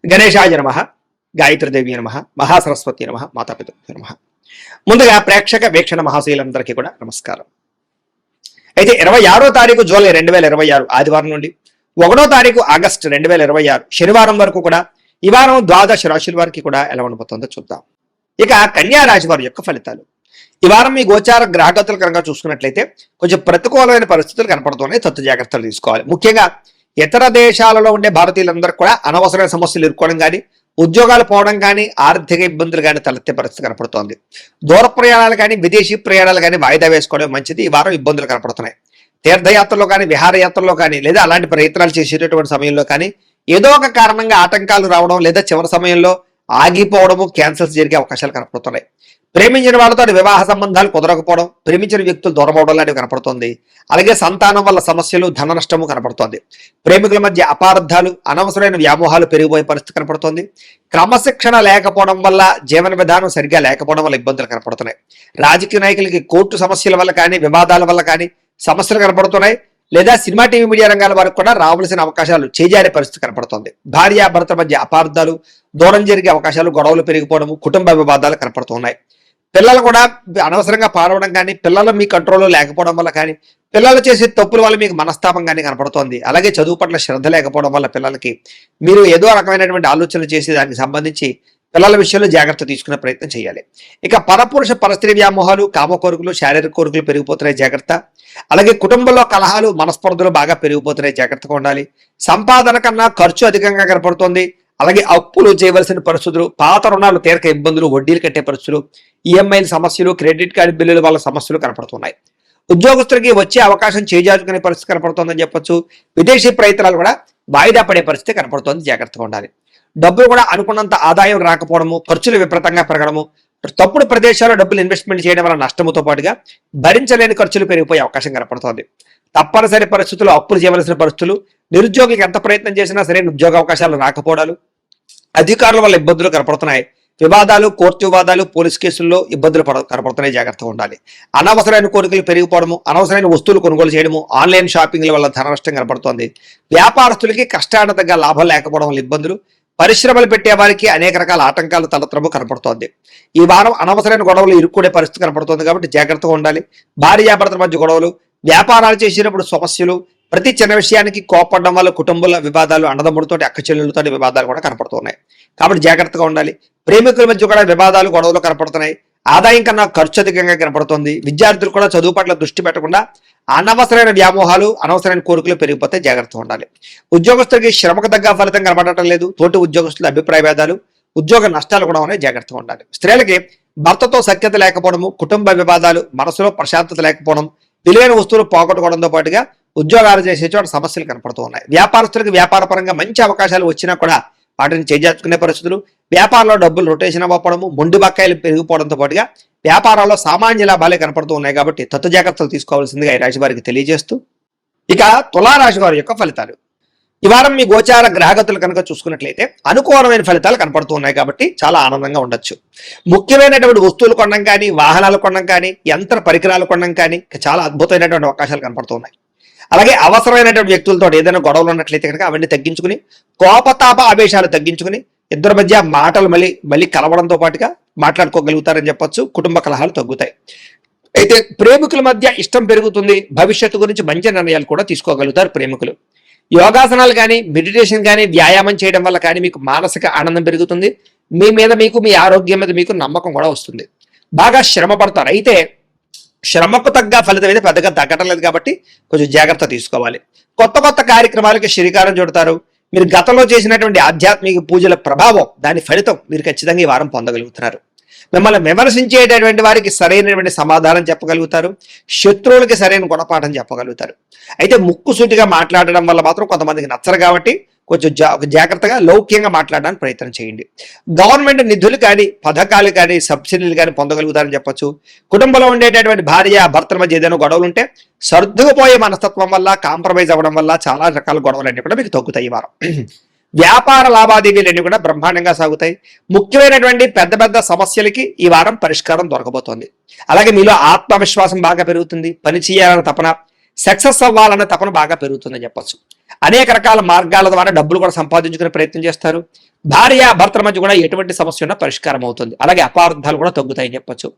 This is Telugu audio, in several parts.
గణేశాయ నమః, గాయత్రీదేవి నమః, మహాసరస్వతి నమః, మాతాపితృభ్యో నమః. ముందుగా ప్రేక్షక వీక్షణ మహాశీలందరికీ కూడా నమస్కారం. అయితే 26వ తారీఖు జూలై 2026 ఆదివారం నుండి 1వ తారీఖు ఆగస్టు 2026 శనివారం వరకు కూడా ఈ వారం ద్వాదశ రాశుల వారికి కూడా ఎలా ఉండబోతుందో చూద్దాం. ఇక కన్యా రాశి వారి యొక్క ఫలితాలు. ఈ వారం మీ గోచార గ్రహగతులు కనుక చూసుకున్నట్లయితే కొంచెం ప్రతికూలమైన పరిస్థితులు కనపడుతున్నాయి. తత్తు జాగ్రత్తలు తీసుకోవాలి. ముఖ్యంగా ఇతర దేశాలలో ఉండే భారతీయులందరూ కూడా అనవసరమైన సమస్యలు ఎదుర్కోవడం కానీ, ఉద్యోగాలు పోవడం కానీ, ఆర్థిక ఇబ్బందులు కానీ తలెత్తే పరిస్థితి కనపడుతోంది. దూర ప్రయాణాలు కానీ, విదేశీ ప్రయాణాలు కానీ వాయిదా వేసుకోవడం మంచిది. ఈ వారం ఇబ్బందులు కనపడుతున్నాయి. తీర్థయాత్రలో కానీ, విహారయాత్రలో కానీ, లేదా అలాంటి ప్రయత్నాలు చేసేటటువంటి సమయంలో కానీ ఏదో ఒక కారణంగా ఆటంకాలు రావడం, లేదా చివరి సమయంలో ఆగిపోవడము, క్యాన్సల్స్ జరిగే అవకాశాలు కనపడుతున్నాయి. ప్రేమించిన వాళ్ళతో వివాహ సంబంధాలు కుదరకపోవడం, ప్రేమించిన వ్యక్తులు దూరం అవడం లాంటివి కనపడుతుంది. అలాగే సంతానం వల్ల సమస్యలు, ధన నష్టము కనపడుతోంది. ప్రేమికుల మధ్య అపార్థాలు, అనవసరమైన వ్యామోహాలు పెరిగిపోయే పరిస్థితి కనపడుతోంది. క్రమశిక్షణ లేకపోవడం వల్ల, జీవన విధానం సరిగ్గా లేకపోవడం వల్ల ఇబ్బందులు కనపడుతున్నాయి. రాజకీయ నాయకులకి కోర్టు సమస్యల వల్ల కానీ, వివాదాల వల్ల కానీ సమస్యలు కనపడుతున్నాయి. లేదా సినిమా, టీవీ, మీడియా రంగాల వారికి కూడా రావాల్సిన అవకాశాలు చేజారే పరిస్థితి కనపడుతోంది. భార్యాభర్త మధ్య అపార్థాలు, దూరం జరిగే అవకాశాలు, గొడవలు పెరిగిపోవడము, కుటుంబ వివాదాలు కనపడుతున్నాయి. పిల్లలు కూడా అనవసరంగా పాడవడం కానీ, పిల్లలు మీ కంట్రోల్లో లేకపోవడం వల్ల కానీ, పిల్లలు చేసే తప్పుల వల్ల మీకు మనస్తాపం కానీ కనపడుతోంది. అలాగే చదువు పట్ల శ్రద్ధ లేకపోవడం వల్ల పిల్లలకి మీరు ఏదో రకమైనటువంటి ఆలోచనలు చేసి దానికి సంబంధించి పిల్లల విషయంలో జాగ్రత్త తీసుకునే ప్రయత్నం చేయాలి. ఇక పరపురుష పరస్త్రీ వ్యామోహాలు, కామ కోరికలు, శారీరక కోరికలు పెరిగిపోతున్నాయి, జాగ్రత్త. అలాగే కుటుంబంలో కలహాలు, మనస్పర్ధలు బాగా పెరిగిపోతున్నాయి, జాగ్రత్తగా ఉండాలి. సంపాదన కన్నా ఖర్చు అధికంగా కనపడుతోంది. అలాగే అప్పులు చేయవలసిన పరిస్థితులు, పాత రుణాలు తీరక ఇబ్బందులు, వడ్డీలు కట్టే పరిస్థితులు, ఈఎంఐల సమస్యలు, క్రెడిట్ కార్డు బిల్లుల వల్ల సమస్యలు కనపడుతున్నాయి. ఉద్యోగస్తులకి వచ్చే అవకాశం చేజార్చుకునే పరిస్థితి కనపడుతోందని చెప్పొచ్చు. విదేశీ ప్రయత్నాలు కూడా వాయిదా పడే పరిస్థితి కనపడుతోంది, జాగ్రత్తగా ఉండాలి. డబ్బులు కూడా అనుకున్నంత ఆదాయం రాకపోవడము, ఖర్చులు విపరీతంగా పెరగడము, తప్పుడు ప్రదేశాల్లో డబ్బులు ఇన్వెస్ట్మెంట్ చేయడం వల్ల నష్టముతో పాటుగా భరించలేని ఖర్చులు పెరిగిపోయే అవకాశం కనపడుతోంది. తప్పనిసరి పరిస్థితుల్లో అప్పులు చేయవలసిన పరిస్థితులు, నిరుద్యోగులకు ఎంత ప్రయత్నం చేసినా సరైన ఉద్యోగ అవకాశాలు రాకపోవడాలు, అధికారుల వల్ల ఇబ్బందులు కనపడుతున్నాయి. వివాదాలు, కోర్టు వివాదాలు, పోలీస్ కేసుల్లో ఇబ్బందులు కనపడుతున్నాయి, జాగ్రత్తగా ఉండాలి. అనవసరమైన కోరికలు పెరిగిపోవడము, అనవసరమైన వస్తువులు కొనుగోలు చేయడము, ఆన్లైన్ షాపింగ్ల వల్ల ధన నష్టం కనపడుతోంది. వ్యాపారస్తులకి కష్టానికి తగ్గ లాభం లేకపోవడం వల్ల ఇబ్బందులు, పరిశ్రమలు పెట్టే వారికి అనేక రకాల ఆటంకాలు తలత్రము కనపడుతోంది. ఈ వారం అనవసరమైన గొడవలు ఇరుక్కునే పరిస్థితి కనపడుతోంది కాబట్టి జాగ్రత్తగా ఉండాలి. భార్యాభర్తల మధ్య గొడవలు, వ్యాపారాలు చేసేటప్పుడు సమస్యలు, ప్రతి చిన్న విషయానికి కోపడడం వల్ల కుటుంబాల వివాదాలు, అన్నదమ్ముడితో, అక్క చెల్లెలతో వివాదాలు కూడా కనపడుతున్నాయి కాబట్టి జాగ్రత్తగా ఉండాలి. ప్రేమికుల మధ్య కూడా వివాదాలు, గొడవలు కనపడుతున్నాయి. ఆదాయం కన్నా ఖర్చు అధికంగా కనపడుతుంది. విద్యార్థులు కూడా చదువు పట్ల దృష్టి పెట్టకుండా అనవసరమైన వ్యామోహాలు, అనవసరమైన కోరికలు పెరిగిపోతే జాగ్రత్తగా ఉండాలి. ఉద్యోగస్తులకి శ్రమకు తగ్గ ఫలితం కనపడటం లేదు. తోటి ఉద్యోగస్తుల అభిప్రాయ భేదాలు, ఉద్యోగ నష్టాలు కూడా ఉన్నాయి, జాగ్రత్తగా ఉండాలి. స్త్రీలకి భర్తతో సఖ్యత లేకపోవడము, కుటుంబ వివాదాలు, మనసులో ప్రశాంతత లేకపోవడం, విలువైన వస్తువులు పోగొట్టుకోవడంతో పాటుగా ఉద్యోగాలు చేసే చోట సమస్యలు కనపడుతూ ఉన్నాయి. వ్యాపారస్తులకు వ్యాపారపరంగా మంచి అవకాశాలు వచ్చినా కూడా వాటిని చేజార్చుకునే పరిస్థితులు, వ్యాపారంలో డబ్బులు రొటేషన్ అవ్వకపోవడము, మొండి బకాయిలు పెరిగిపోవడంతో పాటుగా వ్యాపారాల్లో సామాన్య లాభాలే కనపడుతూ ఉన్నాయి కాబట్టి తత్తు జాగ్రత్తలు తీసుకోవాల్సిందిగా ఈ రాశి వారికి తెలియజేస్తూ, ఇక తులారాశి వారి యొక్క ఫలితాలు. ఈ వారం మీ గోచార గ్రహగతులు కనుక చూసుకున్నట్లయితే అనుకూలమైన ఫలితాలు కనపడుతూ ఉన్నాయి కాబట్టి చాలా ఆనందంగా ఉండొచ్చు. ముఖ్యమైనటువంటి వస్తువులు కొనడం కానీ, వాహనాలు కొనడం కానీ, యంత్ర పరికరాలు కొనడం కానీ చాలా అద్భుతమైనటువంటి అవకాశాలు కనపడుతూ ఉన్నాయి. అలాగే అవసరమైనటువంటి వ్యక్తులతో ఏదైనా గొడవలు ఉన్నట్లయితే కనుక అవన్నీ తగ్గించుకుని, కోపతాప ఆవేశాలు తగ్గించుకుని, ఇద్దరి మధ్య మాటలు మళ్ళీ కలవడంతో పాటుగా మాట్లాడుకోగలుగుతారని చెప్పొచ్చు. కుటుంబ కలహాలు తగ్గుతాయి. అయితే ప్రేమికుల మధ్య ఇష్టం పెరుగుతుంది. భవిష్యత్తు గురించి మంచి నిర్ణయాలు కూడా తీసుకోగలుగుతారు ప్రేమికులు. యోగాసనాలు కానీ, మెడిటేషన్ కానీ, వ్యాయామం చేయడం వల్ల కానీ మీకు మానసిక ఆనందం పెరుగుతుంది. మీ మీద మీకు, మీ ఆరోగ్యం మీద మీకు నమ్మకం కూడా వస్తుంది. బాగా శ్రమ పడతారు. అయితే శ్రమకు తగ్గ ఫలితం అయితే పెద్దగా తగ్గటం లేదు కాబట్టి కొంచెం జాగ్రత్త తీసుకోవాలి. కొత్త కొత్త కార్యక్రమాలకి శ్రీకారం చుడతారు. మీరు గతంలో చేసినటువంటి ఆధ్యాత్మిక పూజల ప్రభావం, దాని ఫలితం మీరు ఖచ్చితంగా ఈ వారం పొందగలుగుతున్నారు. మిమ్మల్ని విమర్శించేటటువంటి వారికి సరైనటువంటి సమాధానం చెప్పగలుగుతారు. శత్రువులకి సరైన గుణపాఠం చెప్పగలుగుతారు. అయితే ముక్కుసూటిగా మాట్లాడడం వల్ల మాత్రం కొంతమందికి నచ్చరు కాబట్టి కొంచెం జాగ్రత్తగా లౌక్యంగా మాట్లాడడానికి ప్రయత్నం చేయండి. గవర్నమెంట్ నిధులు కానీ, పథకాలు కానీ, సబ్సిడీలు కానీ పొందగలుగుతారని చెప్పొచ్చు. కుటుంబంలో ఉండేటటువంటి భార్య భర్తల మధ్య ఏదైనా గొడవలు ఉంటే సర్దుకుపోయే మనస్తత్వం వల్ల, కాంప్రమైజ్ అవ్వడం వల్ల చాలా రకాల గొడవలన్నీ కూడా మీకు తగ్గుతాయి ఈ వారం. వ్యాపార లావాదేవీలన్నీ కూడా బ్రహ్మాండంగా సాగుతాయి. ముఖ్యమైనటువంటి పెద్ద పెద్ద సమస్యలకి ఈ వారం పరిష్కారం దొరకబోతోంది. అలాగే మీలో ఆత్మవిశ్వాసం బాగా పెరుగుతుంది. పని చేయాలన్న తపన, సక్సెస్ అవ్వాలన్న తపన బాగా పెరుగుతుందని చెప్పొచ్చు. అనేక రకాల మార్గాల ద్వారా డబ్బులు కూడా సంపాదించుకునే ప్రయత్నం చేస్తారు. భార్య భర్తల మధ్య కూడా ఎటువంటి సమస్య ఉన్నా పరిష్కారం అవుతుంది. అలాగే అపార్థాలు కూడా తగ్గుతాయని చెప్పొచ్చు.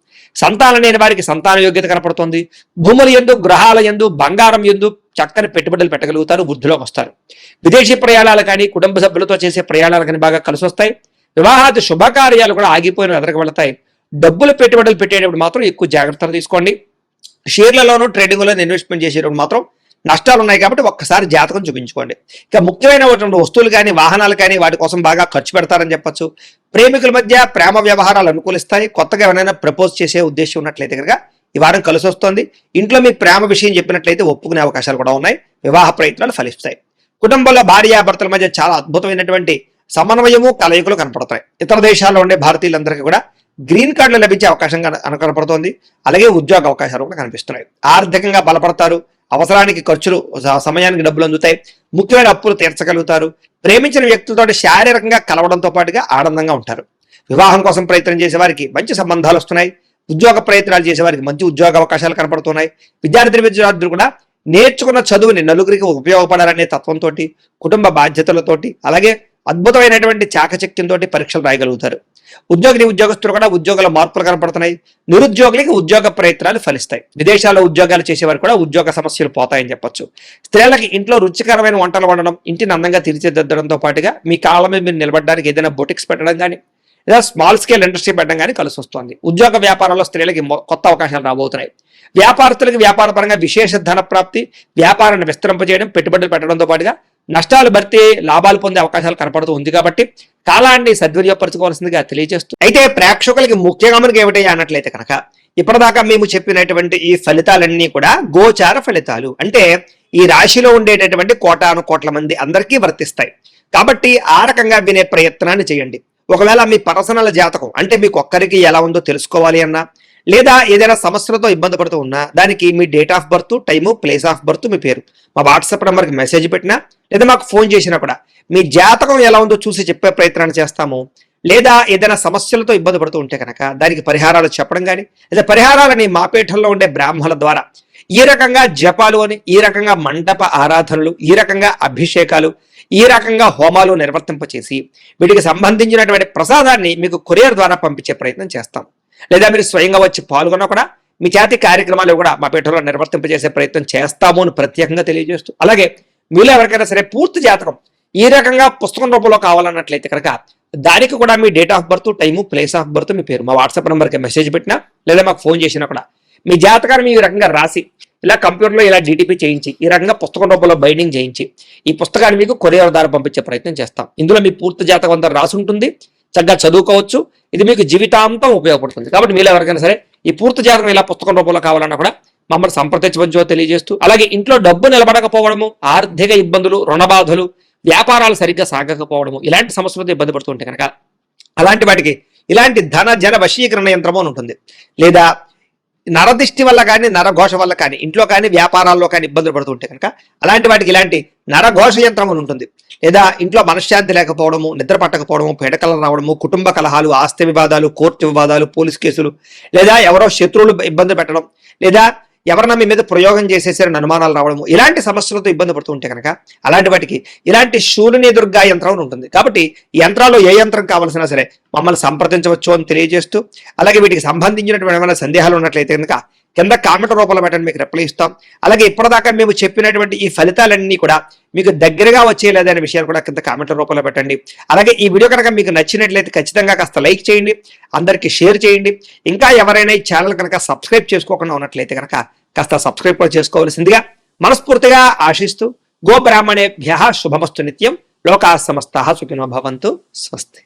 సంతానం లేని వారికి సంతాన యోగ్యత కనపడుతుంది. భూముల యందు, గృహాల యందు, బంగారం యందు చక్కని పెట్టుబడులు పెట్టగలుగుతారు. వృద్ధిలోకి వస్తారు. విదేశీ ప్రయాణాలు కానీ, కుటుంబ సభ్యులతో చేసే ప్రయాణాలు కానీ బాగా కలిసి వస్తాయి. వివాహాది శుభకార్యాలు కూడా ఆగిపోయిన ఎదరికి వెళతాయి. డబ్బులు పెట్టుబడులు పెట్టేటప్పుడు మాత్రం ఎక్కువ జాగ్రత్తలు తీసుకోండి. షేర్లలోనూ ట్రేడింగ్లో ఇన్వెస్ట్మెంట్ చేసేటప్పుడు మాత్రం నష్టాలు ఉన్నాయి కాబట్టి ఒక్కసారి జాతకం చూపించుకోండి. ఇక ముఖ్యమైనటువంటి వస్తువులు కానీ, వాహనాలు కానీ వాటి కోసం బాగా ఖర్చు పెడతారని చెప్పొచ్చు. ప్రేమికుల మధ్య ప్రేమ వ్యవహారాలు అనుకూలిస్తాయి. కొత్తగా ఎవరైనా ప్రపోజ్ చేసే ఉద్దేశం ఉన్నట్లయితే కనుక ఈ వారం కలిసి వస్తుంది. ఇంట్లో మీ ప్రేమ విషయం చెప్పినట్లయితే ఒప్పుకునే అవకాశాలు కూడా ఉన్నాయి. వివాహ ప్రయత్నాలు ఫలిస్తాయి. కుటుంబంలో భార్యాభర్తల మధ్య చాలా అద్భుతమైనటువంటి సమన్వయము, కలయికలు కనపడతాయి. ఇతర దేశాల్లో ఉండే భారతీయులందరికీ కూడా గ్రీన్ కార్డులు లభించే అవకాశం కనపడుతోంది. అలాగే ఉద్యోగ అవకాశాలు కూడా కనిపిస్తున్నాయి. ఆర్థికంగా బలపడతారు. అవసరానికి ఖర్చులు, సమయానికి డబ్బులు అందుతాయి. ముఖ్యమైన అప్పులు తీర్చగలుగుతారు. ప్రేమించిన వ్యక్తులతో శారీరకంగా కలవడంతో పాటుగా ఆనందంగా ఉంటారు. వివాహం కోసం ప్రయత్నం చేసే వారికి మంచి సంబంధాలు వస్తున్నాయి. ఉద్యోగ ప్రయత్నాలు చేసే వారికి మంచి ఉద్యోగ అవకాశాలు కనపడుతున్నాయి. విద్యార్థులు కూడా నేర్చుకున్న చదువుని నలుగురికి ఉపయోగపడాలనే తత్వంతో, కుటుంబ బాధ్యతలతోటి, అలాగే అద్భుతమైనటువంటి చాకచక్యంతో పరీక్షలు రాయగలుగుతారు. ఉద్యోగస్తులు కూడా ఉద్యోగాల మార్పులు కనపడుతున్నాయి. నిరుద్యోగులకి ఉద్యోగ ప్రయత్నాలు ఫలిస్తాయి. విదేశాల్లో ఉద్యోగాలు చేసేవారు కూడా ఉద్యోగ సమస్యలు పోతాయని చెప్పొచ్చు. స్త్రీలకి ఇంట్లో రుచికరమైన వంటలు వండడం, ఇంటిని అందంగా తీర్చిదిద్దడంతో పాటుగా మీ కాళ్ళ మీద మీరు నిలబడడానికి ఏదైనా బొటిక్స్ పెట్టడం కానీ, లేదా స్మాల్ స్కేల్ ఇండస్ట్రీ పెట్టడం కానీ కలిసి వస్తుంది. ఉద్యోగ వ్యాపారంలో స్త్రీలకి కొత్త అవకాశాలు రాబోతున్నాయి. వ్యాపారస్తులకి వ్యాపార పరంగా విశేష ధన ప్రాప్తి, వ్యాపారాన్ని విస్తరింపజేయడం, పెట్టుబడులు పెట్టడంతో పాటుగా నష్టాలు భర్తీ, లాభాలు పొందే అవకాశాలు కనపడుతూ ఉంది. కాబట్టి కాలాన్ని సద్వినియోగపరచుకోవాల్సిందిగా తెలియజేస్తూ, అయితే ప్రేక్షకులకి ముఖ్యంగా మనకి ఏమిటి అన్నట్లయితే కనుక ఇప్పటిదాకా మేము చెప్పినటువంటి ఈ ఫలితాలన్నీ కూడా గోచార ఫలితాలు, అంటే ఈ రాశిలో ఉండేటటువంటి కోటాను కోట్ల మంది అందరికీ వర్తిస్తాయి. కాబట్టి ఆ రకంగా వినే ప్రయత్నాన్ని చేయండి. ఒకవేళ మీ పర్సనల్ జాతకం అంటే మీకు ఒక్కరికి ఎలా ఉందో తెలుసుకోవాలి అన్నా, లేదా ఏదైనా సమస్యలతో ఇబ్బంది పడుతూ ఉన్నా దానికి మీ date of birth, time, place of birth, మీ పేరు మా వాట్సాప్ నెంబర్కి మెసేజ్ పెట్టినా, లేదా మాకు ఫోన్ చేసినా కూడా మీ జాతకం ఎలా ఉందో చూసి చెప్పే ప్రయత్నాన్ని చేస్తాము. లేదా ఏదైనా సమస్యలతో ఇబ్బంది పడుతూ ఉంటే కనుక దానికి పరిహారాలు చెప్పడం కానీ, లేదా పరిహారాలని మా పీఠంలో ఉండే బ్రాహ్మణుల ద్వారా ఈ రకంగా జపాలు అని, ఈ రకంగా మండప ఆరాధనలు, ఈ రకంగా అభిషేకాలు, ఈ రకంగా హోమాలు నిర్వర్తింపచేసి వీటికి సంబంధించినటువంటి ప్రసాదాన్ని మీకు కొరియర్ ద్వారా పంపించే ప్రయత్నం చేస్తాం. లేదా మీరు స్వయంగా వచ్చి పాల్గొన్నా కూడా మీ చేతి కార్యక్రమాలు కూడా మా పీఠంలో నిర్వర్తింపజేసే ప్రయత్నం చేస్తాము అని ప్రత్యేకంగా తెలియజేస్తూ, అలాగే మీలో ఎవరికైనా సరే పూర్తి జాతకం ఈ రకంగా పుస్తకం రూపంలో కావాలన్నట్లయితే కనుక దానికి కూడా మీ date of birth, time, place of birth, మీ పేరు మా వాట్సాప్ నెంబర్కి మెసేజ్ పెట్టినా, లేదా మాకు ఫోన్ చేసినా కూడా మీ జాతకాన్ని ఈ రకంగా రాసి ఇలా కంప్యూటర్లో ఇలా జీటీపీ చేయించి ఈ రకంగా పుస్తకం రూపంలో బైండింగ్ చేయించి ఈ పుస్తకాన్ని మీకు కొరియర్ ద్వారా పంపించే ప్రయత్నం చేస్తాం. ఇందులో మీ పూర్తి జాతకం అంతా రాసి ఉంటుంది. చక్కగా చదువుకోవచ్చు. ఇది మీకు జీవితాంతం ఉపయోగపడుతుంది. కాబట్టి మీరు ఎవరికైనా సరే ఈ పూర్తి జాతకం ఇలా పుస్తకం రూపంలో కావాలన్నా కూడా మమ్మల్ని సంప్రదించవచ్చో తెలియజేస్తూ, అలాగే ఇంట్లో డబ్బు నిలబడకపోవడము, ఆర్థిక ఇబ్బందులు, రుణబాధలు, వ్యాపారాలు సరిగ్గా సాగకపోవడము, ఇలాంటి సమస్యలతో ఇబ్బంది పడుతుంటే కనుక అలాంటి వాటికి ఇలాంటి ధన జన వశీకరణ యంత్రము అని ఉంటుంది. లేదా నరదిష్టి వల్ల కానీ, నరఘోష వల్ల కానీ, ఇంట్లో కానీ వ్యాపారాల్లో కానీ ఇబ్బందులు పడుతుంటే కనుక అలాంటి వాటికి ఇలాంటి నరఘోష యంత్రం అని ఉంటుంది. లేదా ఇంట్లో మనశ్శాంతి లేకపోవడము, నిద్ర పట్టకపోవడము, పీడకలు రావడము, కుటుంబ కలహాలు, ఆస్తి వివాదాలు, కోర్టు వివాదాలు, పోలీస్ కేసులు, లేదా ఎవరో శత్రువులు ఇబ్బంది పెట్టడం, లేదా ఎవరన్నా మీ మీద ప్రయోగం చేసేసారని అనుమానాలు రావడము, ఇలాంటి సమస్యలతో ఇబ్బంది పడుతూ ఉంటే కనుక అలాంటి వాటికి ఇలాంటి శూలిని దుర్గా యంత్రం ఉంటుంది. కాబట్టి ఈ యంత్రాల్లో ఏ యంత్రం కావాల్సినా సరే మమ్మల్ని సంప్రదించవచ్చు అని తెలియజేస్తూ, అలాగే వీటికి సంబంధించినటువంటి ఏమైనా సందేహాలు ఉన్నట్లయితే కనుక కింద కామెంట్ రూపంలో పెట్టండి, మీకు రిప్లై ఇస్తాం. అలాగే ఇప్పటిదాకా మేము చెప్పినటువంటి ఈ ఫలితాలన్నీ కూడా మీకు దగ్గరగా వచ్చేయలేదనే విషయాలు కూడా కింద కామెంట్ రూపంలో పెట్టండి. అలాగే ఈ వీడియో కనుక మీకు నచ్చినట్లయితే ఖచ్చితంగా కాస్త లైక్ చేయండి, అందరికీ షేర్ చేయండి. ఇంకా ఎవరైనా ఈ ఛానల్ కనుక సబ్స్క్రైబ్ చేసుకోకుండా ఉన్నట్లయితే కనుక కాస్త సబ్స్క్రైబ్ కూడా చేసుకోవాల్సిందిగా మనస్ఫూర్తిగా ఆశిస్తూ, గోబ్రాహ్మణేభ్యః శుభమస్తు నిత్యం, లోకాః సమస్తాః సుఖినో భవంతు. స్వస్తి.